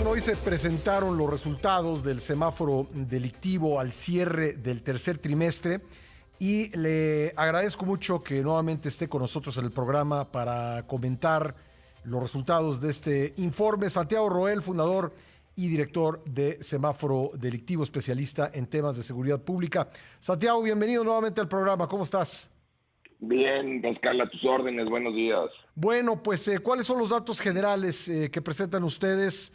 Bueno, hoy se presentaron los resultados del semáforo delictivo al cierre del tercer trimestre y le agradezco mucho que nuevamente esté con nosotros en el programa para comentar los resultados de este informe. Santiago Roel, fundador y director de Semáforo Delictivo, especialista en temas de seguridad pública. Santiago, bienvenido nuevamente al programa. ¿Cómo estás? Bien, Pascal, a tus órdenes, buenos días. Bueno, pues, ¿cuáles son los datos generales que presentan ustedes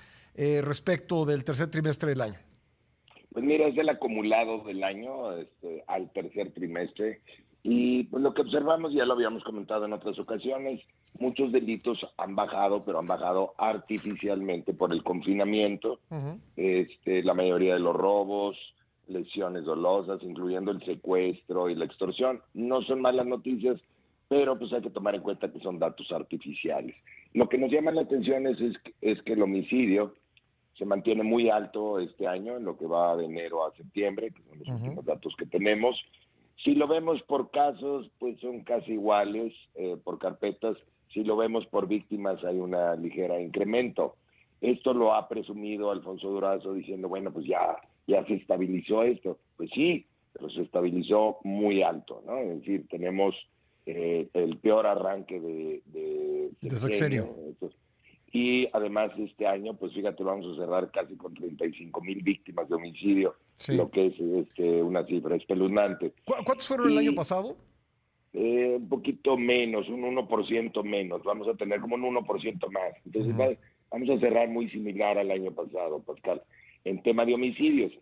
respecto del tercer trimestre del año? Pues mira, es el acumulado del año al tercer trimestre y pues lo que observamos, ya lo habíamos comentado en otras ocasiones, muchos delitos han bajado, pero han bajado artificialmente por el confinamiento. Ujú. La mayoría de los robos, lesiones dolosas, incluyendo el secuestro y la extorsión, no son malas noticias, pero pues hay que tomar en cuenta que son datos artificiales. Lo que nos llama la atención es que el homicidio se mantiene muy alto este año, en lo que va de enero a septiembre, que son los Ujú. últimos datos que tenemos. Si lo vemos por casos, pues son casi iguales, por carpetas. Si lo vemos por víctimas, hay una ligera incremento. Esto lo ha presumido Alfonso Durazo diciendo, bueno, pues ya se estabilizó esto. Pues sí, pero se estabilizó muy alto, ¿no? Es decir, tenemos el peor arranque de De sexenio. sexenio. Y además este año, pues fíjate, vamos a cerrar casi con 35,000 víctimas de homicidio, Sí. lo que es una cifra espeluznante. ¿Cuántos fueron el año Y pasado? un poquito menos, un 1% menos, vamos a tener como un 1% más. Entonces Ujú. vamos a cerrar muy similar al año pasado, Pascal, en tema de homicidios.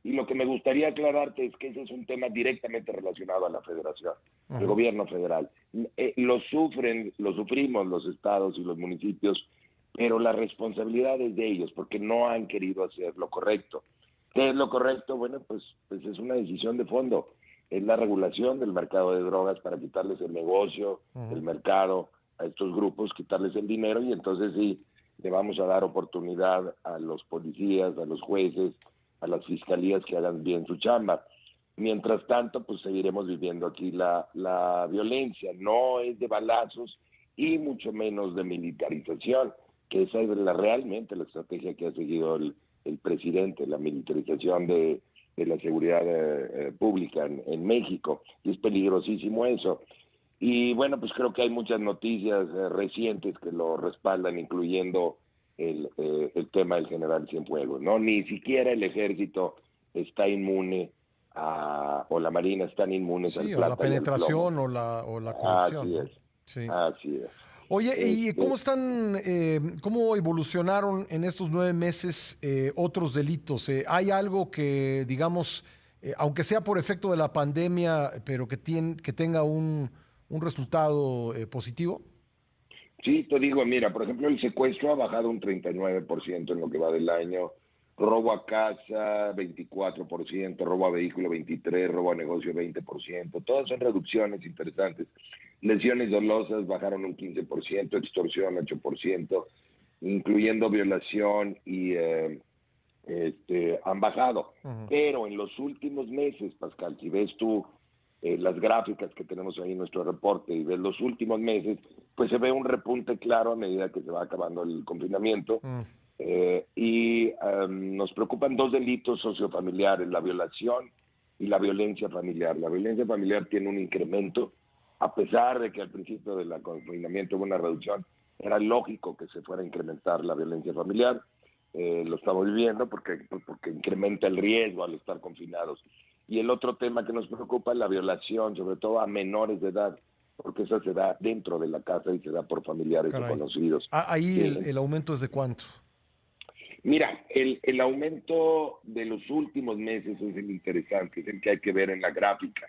Y lo que me gustaría aclararte es que ese es un tema directamente relacionado a la federación, al Ujú. gobierno federal. Lo sufrimos los estados y los municipios, pero la responsabilidad es de ellos, porque no han querido hacer lo correcto. ¿Qué es lo correcto? Bueno, pues es una decisión de fondo. Es la regulación del mercado de drogas para quitarles el negocio, el Ujú. mercado a estos grupos, quitarles el dinero y entonces sí, le vamos a dar oportunidad a los policías, a los jueces, a las fiscalías que hagan bien su chamba. Mientras tanto, pues seguiremos viviendo aquí la violencia. No es de balazos y mucho menos de militarización, que esa es realmente la estrategia que ha seguido el presidente, la militarización de la seguridad pública en México. Y es peligrosísimo eso. Y bueno, pues creo que hay muchas noticias recientes que lo respaldan, incluyendo el tema del general Cienfuegos, ¿no? Ni siquiera el ejército está inmune o la marina están inmunes al Sí, o la plata y al plomo. penetración o la corrupción, Así ¿no? es, Sí. así es. Oye, ¿y cómo Este, están, cómo evolucionaron en estos 9 meses otros delitos? ¿Hay algo que, digamos, aunque sea por efecto de la pandemia, pero que tenga un resultado positivo? Sí, te digo, mira, por ejemplo, el secuestro ha bajado un 39% en lo que va del año, robo a casa 24%, robo a vehículo 23%, robo a negocio 20%, todas son reducciones interesantes. Lesiones dolosas bajaron un 15%, extorsión 8%, incluyendo violación y han bajado. Ujú. Pero en los últimos meses, Pascal, si ves tú las gráficas que tenemos ahí en nuestro reporte y ves los últimos meses, pues se ve un repunte claro a medida que se va acabando el confinamiento. Mm. Nos preocupan dos delitos sociofamiliares, la violación y la violencia familiar. La violencia familiar tiene un incremento, a pesar de que al principio del confinamiento hubo una reducción, era lógico que se fuera a incrementar la violencia familiar. Lo estamos viviendo porque incrementa el riesgo al estar confinados. Y el otro tema que nos preocupa es la violación, sobre todo a menores de edad, porque esa se da dentro de la casa y se da por familiares o Caray. conocidos. Ahí Sí. el aumento es de cuánto. Mira, el aumento de los últimos meses es el interesante, es el que hay que ver en la gráfica.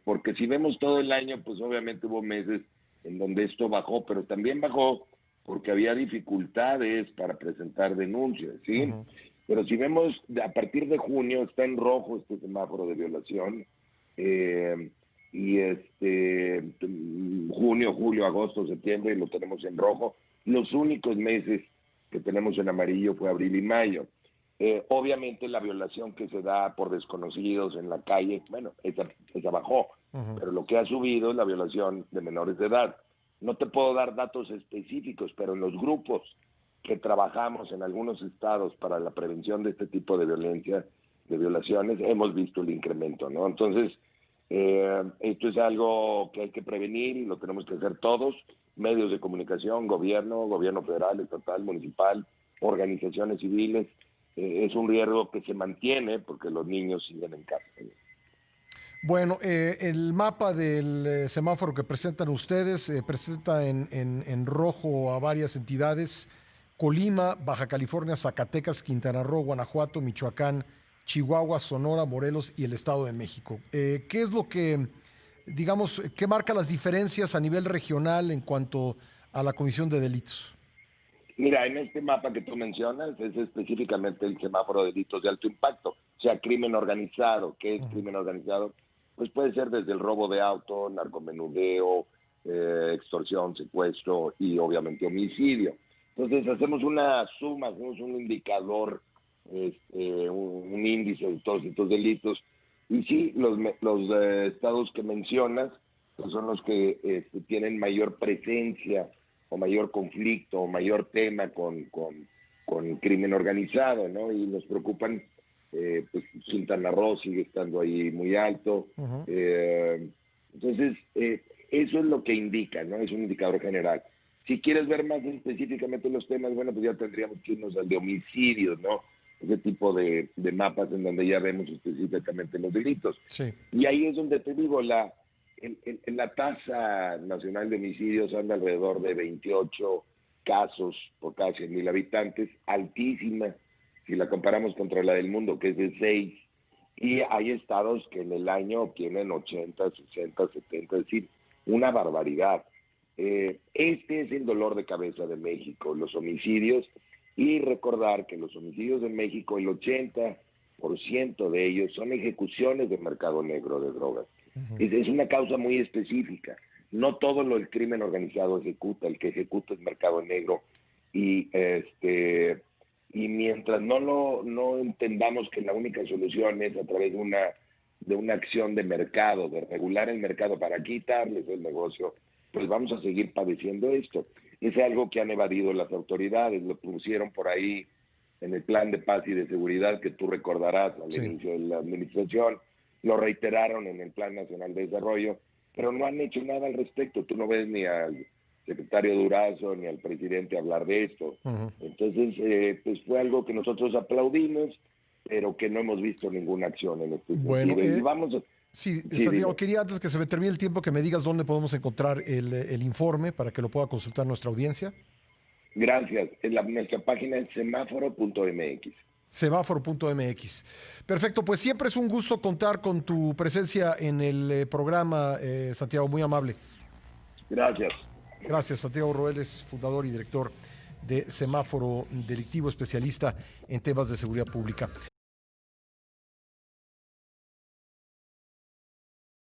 Porque si vemos todo el año, pues obviamente hubo meses en donde esto bajó, pero también bajó porque había dificultades para presentar denuncias, ¿sí? Ujú. Pero si vemos, a partir de junio está en rojo este semáforo de violación, eh, y junio, julio, agosto, septiembre lo tenemos en rojo. Los únicos meses que tenemos en amarillo fue abril y mayo. Obviamente la violación que se da por desconocidos en la calle, bueno, esa bajó, Ujú. pero lo que ha subido es la violación de menores de edad. No te puedo dar datos específicos, pero en los grupos que trabajamos en algunos estados para la prevención de este tipo de violencia, de violaciones, hemos visto el incremento, ¿no? Entonces, esto es algo que hay que prevenir y lo tenemos que hacer todos, medios de comunicación, gobierno federal, estatal, municipal, organizaciones civiles. Es un riesgo que se mantiene porque los niños siguen en casa. Bueno, el mapa del semáforo que presentan ustedes presenta en rojo a varias entidades: Colima, Baja California, Zacatecas, Quintana Roo, Guanajuato, Michoacán, Chihuahua, Sonora, Morelos y el Estado de México. ¿Qué es lo que, digamos, qué marca las diferencias a nivel regional en cuanto a la comisión de delitos? Mira, en este mapa que tú mencionas es específicamente el semáforo de delitos de alto impacto, o sea, crimen organizado. ¿Qué es crimen organizado? Pues puede ser desde el robo de auto, narcomenudeo, extorsión, secuestro y obviamente homicidio. Entonces hacemos una suma, hacemos un indicador, un índice de todos estos delitos. Y sí, los estados que mencionas pues son los que tienen mayor presencia o mayor conflicto o mayor tema con crimen organizado, ¿no? Y nos preocupan, pues Quintana Roo sigue estando ahí muy alto. Entonces, eso es lo que indica, ¿no? Es un indicador general. Si quieres ver más específicamente los temas, bueno, pues ya tendríamos que irnos al de homicidios, ¿no? Ese tipo de mapas en donde ya vemos específicamente los delitos. Sí. Y ahí es donde te digo, la tasa nacional de homicidios anda alrededor de 28 casos por cada 100,000 habitantes, altísima si la comparamos contra la del mundo, que es de 6. Y hay estados que en el año obtienen 80, 60, 70, es decir, una barbaridad. Este es el dolor de cabeza de México, los homicidios, y recordar que los homicidios en México, el 80% de ellos son ejecuciones de mercado negro de drogas. Es una causa muy específica. No todo el crimen organizado ejecuta, el que ejecuta es mercado negro. Y mientras no entendamos que la única solución es a través de una acción de mercado, de regular el mercado para quitarles el negocio, pues vamos a seguir padeciendo esto. Es algo que han evadido las autoridades, lo pusieron por ahí en el plan de paz y de seguridad que tú recordarás al inicio de la administración, lo reiteraron en el Plan Nacional de Desarrollo, pero no han hecho nada al respecto. Tú no ves ni al secretario Durazo ni al presidente hablar de esto. Entonces, pues fue algo que nosotros aplaudimos, pero que no hemos visto ninguna acción en este sentido. Y vamos a... Sí, Santiago, quería antes que se me termine el tiempo que me digas dónde podemos encontrar el informe para que lo pueda consultar nuestra audiencia. Gracias. Nuestra página es semáforo.mx. Semáforo.mx. Perfecto, pues siempre es un gusto contar con tu presencia en el programa, Santiago, muy amable. Gracias. Gracias, Santiago Roeles, fundador y director de Semáforo Delictivo, especialista en temas de seguridad pública.